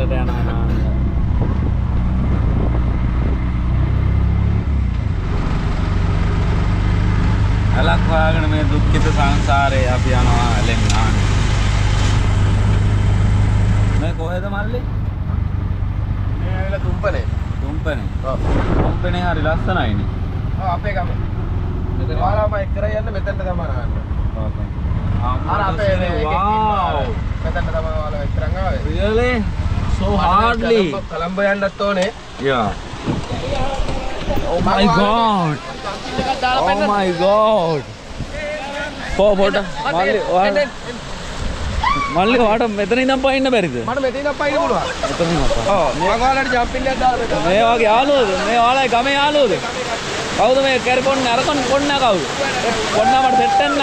පැත්තට යනවා. අලක් වාගෙන මේ දුක්ඛිත සංසාරේ අපි යනවා ඇලෙන් ආන්නේ. මේ කොහෙද මල්ලි? මේ ඇවිල්ලා තුම්පනේ. තුම්පනේ. ඔව්. තුම්පනේ හරි ලස්සනයිනේ. ඔව් අපේ ගම. මෙතන ඔයාලාම එක් කරලා යන්න මෙතනට තමයි ආන්න. ඕකේ. අර අපේ wow. මෙතනට තමයි ඔයාලා එක් කරන් ආවේ. Really? So hardly. කොළඹ යන්නත් ඕනේ. Yeah. Oh my god. Oh my god. පොඩ මල්ලි වාට මෙතන ඉඳන් පයින්න බැරිද? මට මෙතන ඉඳන් පයින්න පුළුවන්. මෙතන ඉඳන්. ඔව්. මම ඔයාලට ජම්පින් එකක් දාලා දෙන්න. මේ වගේ යාළුවෝද? මේ ඔයාලගේ ගමේ යාළුවෝද? කවුද මේ කැරකොන්නේ අර කොන්න කවුද? කොන්න මට සෙට් වෙන්න.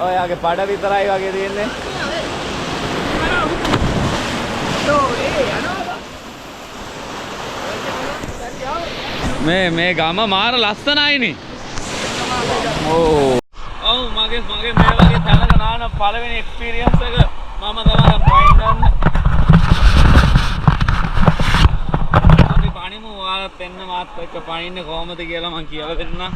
ඔයාගේ පඩ විතරයි වගේ තියෙන්නේ. මේ ගම මාර ලස්සනයිනේ. ඔව් මගේ මේ වගේ තැනක නාන පළවෙනි එක්ස්පීරියන්ස් එක මම තමයි පයින් ගන්න. අපි පණිමු ඔයාලත් එන්න මාත් එක්ක පණින්නේ කොහමද කියලා මම කියලා දෙන්නම්.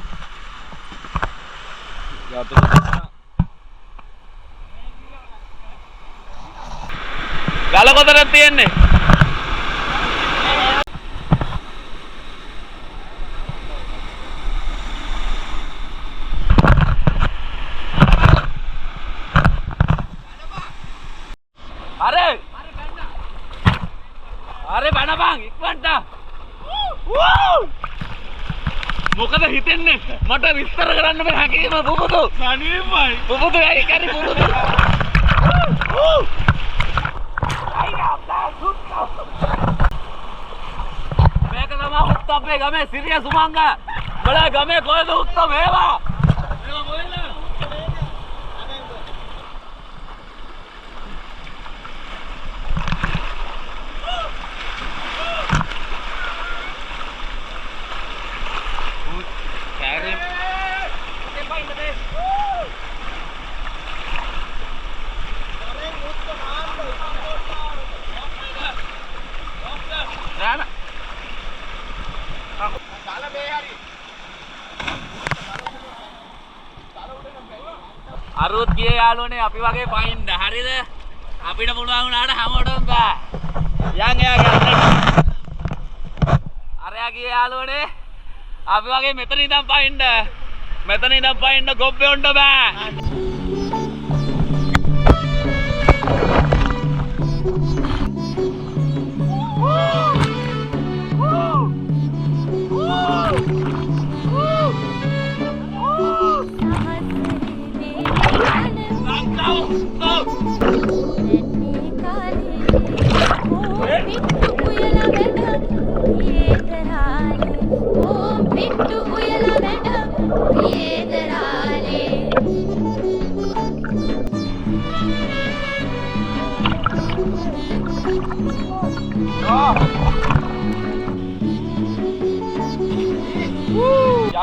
ගල කොතරක් තියෙන්නේ? අरे බණපන් ඉක්මනට. මොකද හිතෙන්නේ මට විස්තර කරන්න බෑ හැකීම පුපුතු. අනිවායි. පුපුතු ඇයි කරි පුපුතු. මේක තමයි උත්තපේ ගමේ සිරිය සුමංග. බල ගමේ කොහෙද උත්තම ඒවා? ඒවා මොකද? අරුත් ගියේ යාළුවනේ අපි වගේ පයින්න හරිද? අපිට පුළුවන් වුණාට හැමෝටම බෑ. යන් එයාගේ අතට. අරයා ගියේ යාළුවනේ අපි වගේ මෙතන ඉඳන් පයින්න. මෙතන ඉඳන් පයින්න ගොබ්බේ උන්න බෑ.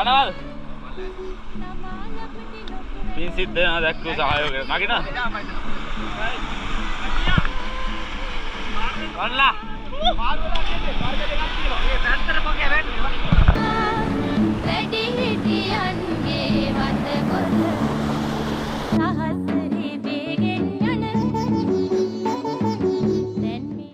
යනවද? පින් සිද්ධ වෙනවා දැක්කෝ සහයෝගය. නගින? කන්ලා. මාර්ගවල කියන්නේ මාර්ග දෙකක් තියෙනවා. මේ පැත්තට පොකේ වෙන්නේ. වැඩි හිටියන්ගේ වත කොළ